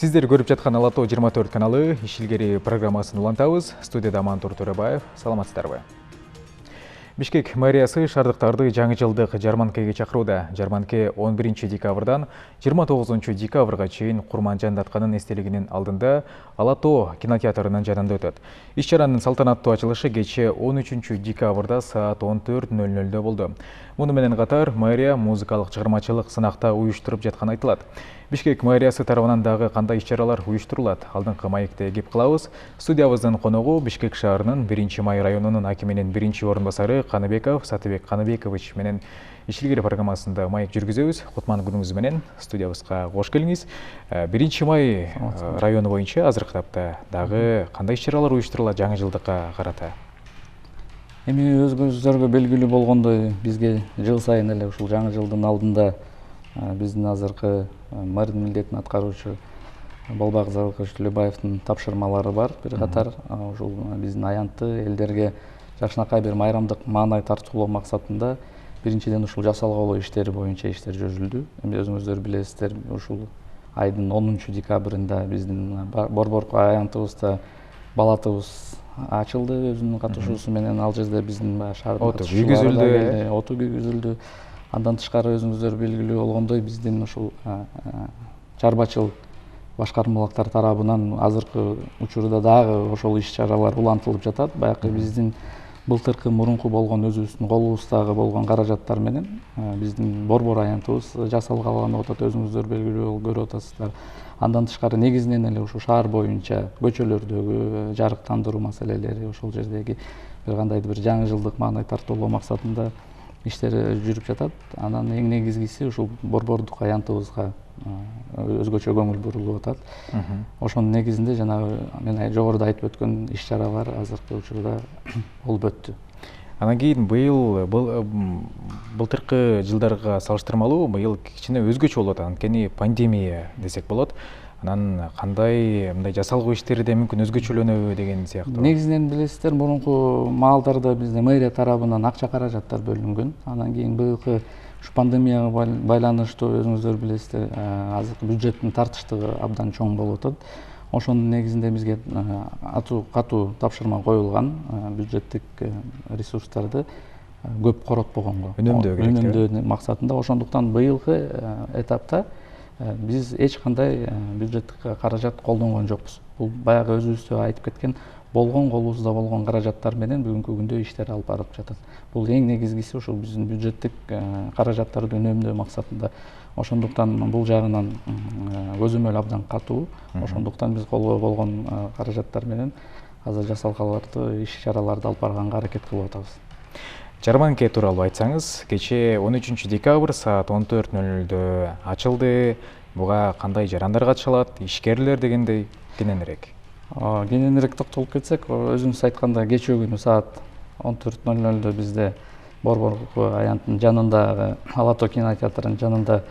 Сиздер көрүп жаткан Ала Тоо 24 каналы иш илгери программасын улантабыз. Студияда Мантур Төрөбаев. Саламатсыздарбы? Бишкек мэриясы шаардыктарды жаңы жылдык жарманкеге чакырууда. Жарманке 11 декабрдан 29 декабрга чейин Курманжан Датканын эстелигинин алдында Ала Тоо кинотеатрынын жанында өтөт. Иш чаранын салтанаттуу ачылышы кечээ 13 декабрда саат 14:00 болду. Муну менен катар мэрия музыкалык чыгармачылык сынакта уюштуруп жатканы айтылат. Бишкек мэриясы тарабынан дагы кандай иш-чаралар уюштурулат? Алдыңкы маекте кеп кылабыз. Студиябыздын коногу Бишкек шаарынын 1-Май районунун акиминин 1-орун басары Каныбеков Сатыбек Каныбекович менен иш илгери программасында маек жүргүзөбүз. Кутман күнүңүз менен студиябызга кош келиңиз. 1-Май району боюнча азыркы тапта дагы кандай иш-чаралар уюштурулат жаңы жылдыкка карата? Эми өзгөчөлөргө белгилүү болгондой бизге жыл сайын эле ушул жаңы жылдын алдында биздин азыркы мэрдин милдетин аткаруучу Болбак Залкыш Төлөбаевдин тапшырмалары бар. Бир катар ушул биздин аянтты элдерге жакшынакай бир майрамдык маанай тартуулоо максатында биринчиден ушул жасалгалоо иштери боюнча иштер жүргүзүлдү. Эми өзүңүздөр билесиздер, ушул айдын 10 декабрында биздин борборку аянтыбызда бала туус ачылды өзүнүн катышуусу менен. Ал жерде биздин шаардын оту күйгүзүлдү. Андан тышкары өзүңүздөр белгилүү болгондой биздин ушул чарбачыл башкармалыктар тарабынан азыркы учурда дагы ошол иш-чаралар улантылып жатат. Баягы биздин былтыркы мурунку болгон өзүбүздүн колубуздагы болгон каражаттар менен биздин борбор аянтыбыз жасалгаланып атат. Өзүңүздөр белгилүү көрүп атасыздар. Андан тышкары негизинен эле ушул шаар боюнча көчөлөрдөгү жарыктандыруу маселелери, ошол жердеги бир кандайдыр бир жаңы жылдык маанай тартуулоо максатында иштер жүрүп жатат. Анан эң негизгиси ушул борбордук аянтыбызга өзгөчө көңүл бурулуп атат. Ошонун негизинде жанагы мен жогоруда айтып өткөн иш-чаралар азыркы учурда болуп өттү. Анан кийин быйыл былтыркы жылдарга салыштырмалуу быйыл кичине өзгөчө болот. Анткени пандемия десек болот. Анан кандай мындай жасалгуу иштери да мүмкүн өзгөчөлөнөбү деген сыяктуу. Негизинен билесиздер, мурунку маалдарда бизде мэрия тарабынан акча каражаттар бөлүнгөн. Анан кийин быйылкы ушу пандемияга байланыштуу өзүңүздөр билесиздер, азыркы бюджеттин тартыштыгы абдан чоң болуп атат. Ошонун негизинде бизге катуу тапшырма коюлган бюджеттик ресурстарды көп коротпогонго, үнөмдөө максатында. Ошондуктан быйылкы этапта биз эч кандай бюджеттик каражат колдонгон жокпуз. Бул баягы өзүбүз айтып кеткен болгон колубузда болгон каражаттар менен бүгүнкү күндө иштер алып барып жатат. Бул эң негизгиси ушул биздин бюджеттик каражаттарды үнөмдөө максатында. Ошондуктан бул жагынан көзөмөл абдан катуу. Ошондуктан биз колго болгон каражаттар менен азыр жасалгаларды, иш-чараларды алып барганга аракет кылып атабыз. Жарманке тууралуу айтсаңыз, кечээ 13 декабрь саат 14:00 ачылды. Буга кандай жарандар катышалат, ишкерлер дегендей кененирээк? Кененирээк токтолуп кетсек, өзүңүз айткандай кечээ күнү саат 14:00 бизде борборку аянттын жанындагы Ала Тоо кинотеатрынын жанында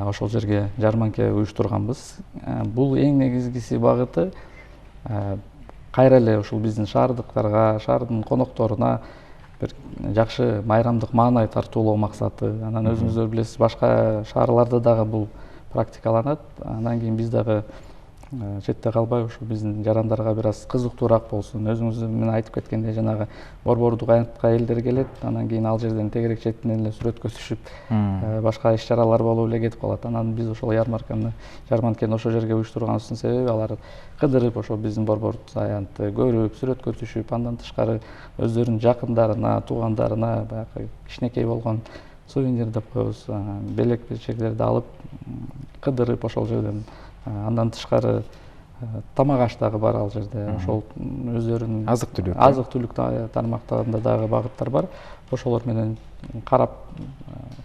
ошол жерге жарманке уюштурганбыз. Бул эң негизгиси багыты кайра эле ушул биздин шаардыктарга, шаардын конокторуна бир жакшы майрамдык маанай тартуулоо максаты. Анан өзүңүздөр билесиз, башка шаарларда дагы бул практикаланат. Анан кийин биз дагы четте калбай ушул биздин жарандарга бир аз кызыктуураак болсун. Өзүңүздөр мен айтып кеткендей жанагы борбордук аянтка элдер келет, анан кийин ал жерден тегерек четинен эле сүрөткө түшүп, башка иш-чаралар болуп эле кетип калат. Анан биз ошол жарманкени ошол жерге уюштурганыбыздын себеби алар кыдырып ошол биздин борбордук аянтты көрүп, сүрөткө түшүп, андан тышкары өздөрүнүн жакындарына, туугандарына баягы кичинекей болгон сувенир деп коебуз, белек белчектерди алып кыдырып ошол жерден. Андан тышкары тамак аш дагы бар ал жерде. Ошол өздөрүнүн азык-түлүк тармактарында дагы багыттар бар. Ошолор менен карап,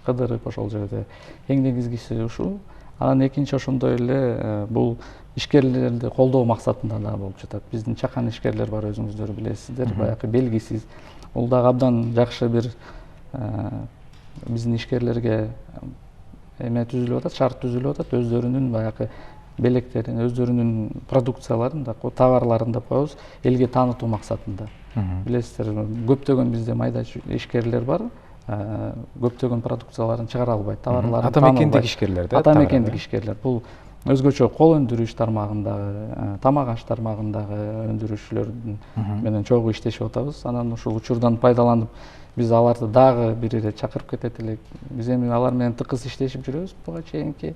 кыдырып ошол жерде. Эң негизгиси ушул. Анан экинчи ошондой эле бул ишкерлерди колдоо максатында дагы болуп жатат. Биздин чакан ишкерлер бар, өзүңүздөр билесиздер, баягы белгисиз. Бул дагы абдан жакшы бир биздин ишкерлерге эме түзүлүп атат, шарт түзүлүп атат. Өздөрүнүн баягы белектерин, өздөрүнүн продукцияларын, товарларын деп коебуз, элге таанытуу максатында. Билесиздер, көптөгөн бизде майда ишкерлер бар, көптөгөн продукцияларын чыгара албайт, товарларын ата мекендик ишкерлер да? Ата мекендик ишкерлер. Бул өзгөчө кол өндүрүш тармагындагы, тамак аш тармагындагы өндүрүүчүлөр менен чогуу иштешип атабыз. Анан ушул учурдан пайдаланып биз аларды дагы бир ирет чакырып кетет элек. Биз эми алар менен тыкыз иштешип жүрөбүз буга чейинки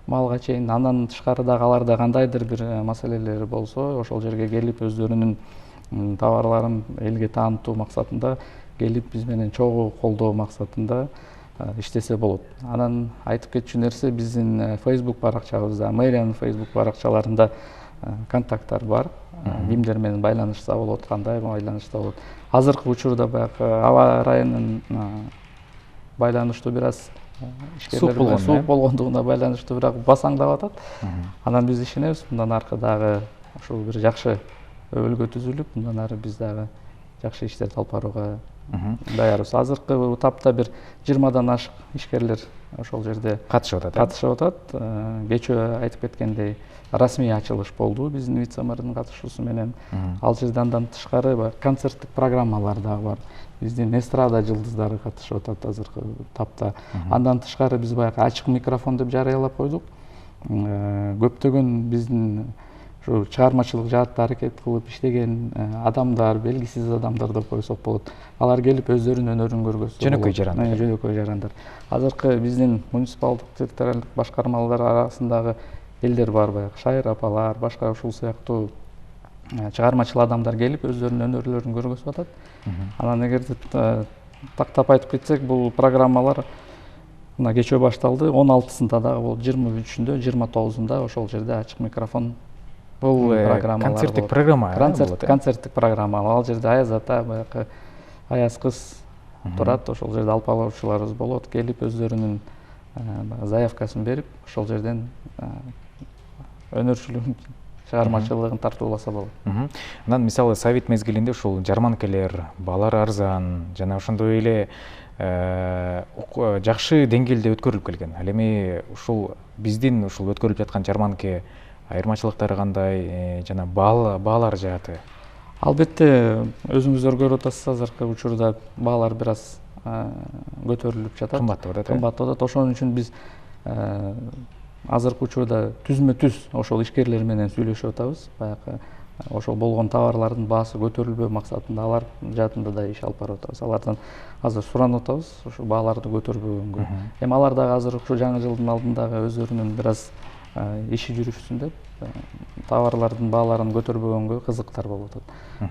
малга чейин. Андан тышкары дагы аларда кандайдыр бир маселелер болсо, ошол жерге келип өздөрүнүн товарларын элге таанытуу максатында келип биз менен чогуу колдоо максатында иштесе болот. Анан айтып кетчү нерсе, биздин Facebook баракчабызда, мэриянын Facebook баракчаларында контакттар бар. Кимдер менен байланышса болот, кандай байланышса болот. Азыркы учурда баягы аба ырайынын байланыштуу бир аз ишкерлер суук болгондугуна байланыштуу бирок басаңдап атат. Анан биз ишенебиз, мындан аркы дагы ушул бир жакшы өбөлгө түзүлүп, мындан ары биз дагы жакшы иштерди алып барууга даярбыз. Азыркы тапта бир 20дан ашык ишкерлер ошол жерде катышып атат. Кечөө айтып кеткендей расмий ачылыш болду биздин вице-мэрдин катышуусу менен. Ал жерде андан тышкары концерттик программалар дагы бар. Биздин эстрада жылдыздары катышып атат азыркы тапта. Андан тышкары биз баягы ачык микрофон деп жарыялап койдук. Көптөгөн биздин ушу чыгармачылык жаатта аракет кылып иштеген адамдар, белгисиз адамдар деп койсок болот. Алар келип өздөрүнүн өнөрүн көргөзсө болот. Жөнөкөй жарандар. Азыркы биздин муниципалдык территориалдык башкармалар арасындагы элдер бар, баягы шайыр апалар, башка ушул сыяктуу чыгармачыл адамдар келип өздөрүнүн өнөрлөрүн көргөзүп атат. Анан эгерде тактап айтып кетсек, бул программалар мына кечөө башталды, 16-сында дагы болот, 23-үндө, 29-унда ошол жерде ачык микрофон. Бул концерттик программа. Концерттик программа. Ал жерде Аяз ата, баягы Аяз кыз турат, ошол жерде алып баруучуларыбыз болот. Келип өздөрүнүн заявкасын берип, ошол жерден өнөрчүлүгүн, чыгармачылыгын тартууласа болот. Анан мисалы совет мезгилинде ушул жарманкелер, баалар арзан, жана ошондой эле жакшы деңгээлде өткөрүлүп келген. Ал эми ушул биздин ушул өткөрүлүп жаткан жарманке айырмачылыктары кандай, жана баалар жааты? Албетте, өзүңүздөр көрүп атасыз, азыркы учурда баалар бир аз көтөрүлүп жатат. Кымбаттап атат. Ошон үчүн биз азыркы учурда түзмө-түз ошол ишкерлер менен сүйлөшүп атабыз. Баягы ошол болгон товарлардын баасы көтөрүлбөө максатында алар жаатында да иш алып барып атабыз. Алардан азыр суранып атабыз, ошо бааларды көтөрбөгөнгө. Эми алар дагы азыр ушул жаңы жылдын алдындагы өздөрүнүн бир аз иши жүрүшсүн деп товарлардын бааларын көтөрбөгөнгө кызыктар болуп атат.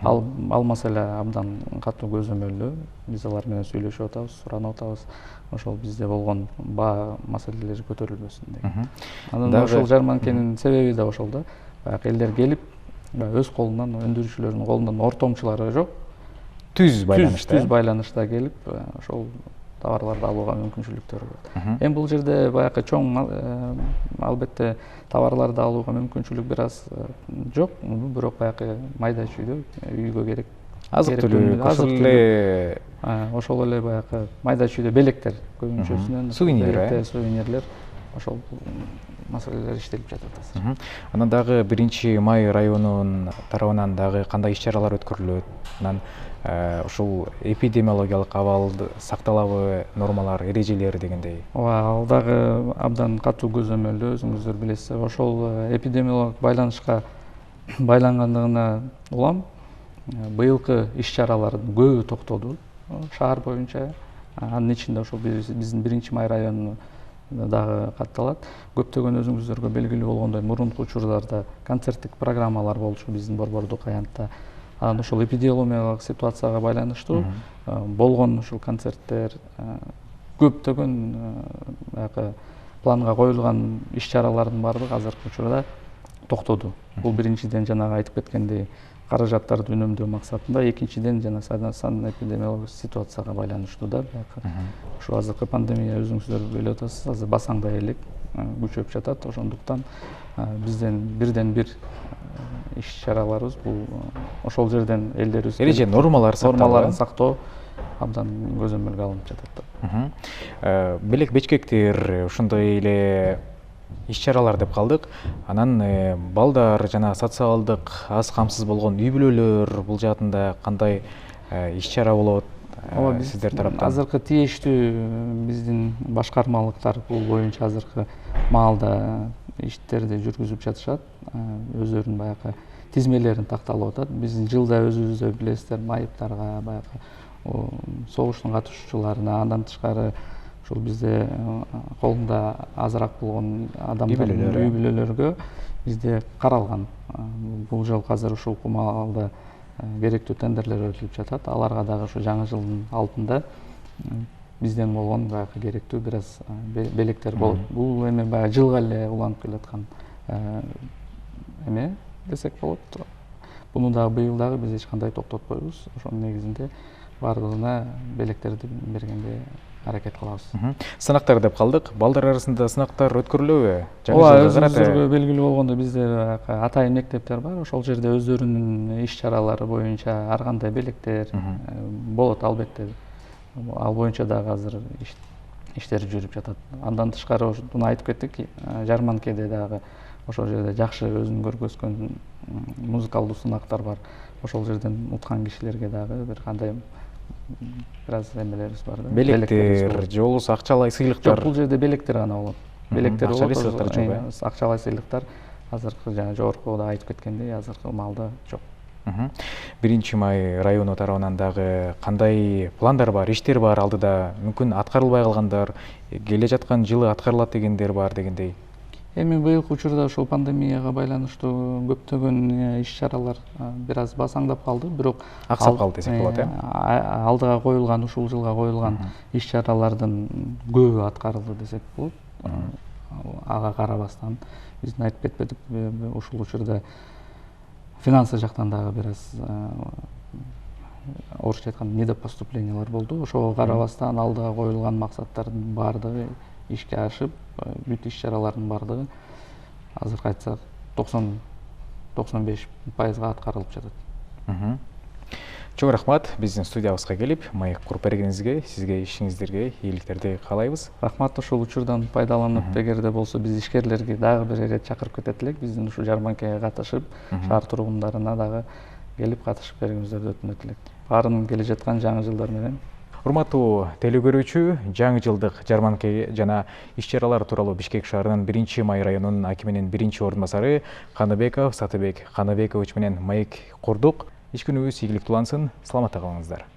Ал маселе абдан катуу көзөмөлдүү. Биз алар менен сүйлөшүп атабыз, суранып атабыз. Ошол бизде болгон баа маселелери көтөрүлбөсүн деген. Анан ошол жарманкенин себеби да ошол да. Баягы элдер келип, өз колунан, өндүрүүчүлөрдүн колунан ортомчулары жок. Түз байланышта келип, ошол товарларды алууга мүмкүнчүлүктөрү бар. Эми бул жерде баягы чоң албетте товарларды алууга мүмкүнчүлүк бир аз жок, бирок баягы майда чүйдө үйгө керек азык-түлүк, ошол эле баягы майда чүйдө белектер көбүнчөсүнөн сувенирлер ошол маселелер иштелип жатат азыр. Анан дагы 1-Май районунун тарабынан дагы кандай иш-чаралар өткөрүлөт? Анан ушул эпидемиологиялык абалды сакталабы, нормалар, эрежелери дегендей? Ооба, ал дагы абдан катуу көзөмөлдүү, өзүңүздөр билесиз. Ошол эпидемиологиялык байланышка байлангандыгына улам быйылкы иш-чаралардын көбү токтоду шаар боюнча. Анын ичинде ошол биздин 1-Май району дагы катталат. Көптөгөн өзүңүздөргө белгилүү болгондой мурунку учурларда концерттик программалар болчу биздин Борбордук аянтта. Анан ошол эпидемиологиялык ситуацияга байланыштуу болгон ушул концерттер, көптөгөн баягы планга коюлган иш-чаралардын баардыгы азыркы учурда токтоду. Бул биринчиден жанагы айтып кеткендей каражаттарды үнөмдөө максатында, экинчиден жана санэпидемиологиялык ситуацияга байланыштуу да. Ушу азыркы пандемия өзүңүздөр билип атасыз, азыр басаңдай элек күчөп жатат. Ошондуктан бизден бирден бир иш-чараларыбыз бул ошол жерден элдерибиз эреже нормаларын сактоо абдан көзөмөлгө алынып жатат. Белек бечкектер ошондой эле иш-чаралар деп калдык. Анан балдар жана социалдык аз камсыз болгон үй бүлөлөр бул жаатында кандай иш-чара болот? Ооба, сиздер тараптан азыркы тийиштүү биздин башкармалыктар бул боюнча азыркы маалда иштерди жүргүзүп жатышат. Өздөрүнүн баягы тизмелерин такталып атат. Биз жылда өзүбүздө билесиздер, майыптарга, баягы согуштун катышуучуларына, андан тышкары ушул бизде колунда азыраак болгон адамдардын үй бүлөлөргө бизде каралган. Бул жол азыр ушул кумалда керектүү тендерлер өтүлүп жатат. Аларга дагы ушу жаңы жылдын алдында бизден болгон баягы керектүү бир аз белектер болот. Бул эми баягы жылга эле уланып келаткан эме десек болот. Буну дагы быйыл дагы биз эч кандай токтотпойбуз. Ошонун негизинде бардыгына белектерди бергенге аракет кылабыз. Сынактар деп калдык. Балдар арасында сынактар өткөрүлөбү? Ооба, өзүңүзгө белгилүү болгондой бизде атайын мектептер бар. Ошол жерде өздөрүнүн иш-чаралары боюнча ар кандай белектер болот албетте. Ал боюнча дагы азыр иштер жүрүп жатат. Андан тышкары ушуну айтып кеттик, жарманкеде дагы ошол жерде жакшы өзүн көргөзгөн музыкалдуу сынактар бар. Ошол жерден уткан кишилерге дагы бир кандай бир аз эмелерибиз бар да. Белектер же болбосо акчалай сыйлыктар? Жок, бул жерде белектер гана болот. Белектер болот, акчалай сыйлыктар жок. Акчалай сыйлыктар азыркы жана жогоркуда айтып кеткендей азыркы маалда жок. 1 май району тарабынан дагы кандай пландар бар, иштер бар алдыда? Мүмкүн аткарылбай калгандар, келе жаткан жылы аткарылат дегендер бар дегендей. Эми быйылкы учурда ушул пандемияга байланыштуу көптөгөн иш-чаралар бир аз басаңдап калды, бирок Аксап калды десек болот, алдыга коюлган, ушул жылга коюлган иш-чаралардын көбү аткарылды десек болот. Ага карабастан биздин айтып кетпедик, ушул учурда финансы жактан дагы бир аз орусча айтканда недопоступлениялар болду. Ошого карабастан алдыга коюлган максаттардын баардыгы ишке ашып, бүт иш-чаралардын баардыгы азыркы айтсак 90-95% аткарылып жатат. Чоң рахмат биздин студиябызга келип, маек куруп бергениңизге, сизге ишиңиздерге ийгиликтерди каалайбыз. Рахмат, ушул учурдан пайдаланып, эгерде болсо биз ишкерлерге дагы бир ирет чакырып кетет элек, биздин ушул жарманкеге катышып, шаар тургундарына дагы келип катышып бергениңиздерди өтүнөт элек. Баарынын келе жаткан жаңы жылдар менен. Урматтуу телекөрүүчү, жаңы жылдык жарманке жана иш-чаралар тууралуу Бишкек шаарынын 1 май районунун акиминин 1-ордун басары Каныбеков Сатыбек Каныбекович менен маек курдук. Иш күнүбүз ийгиликтүү улансын. Саламатта калыңыздар.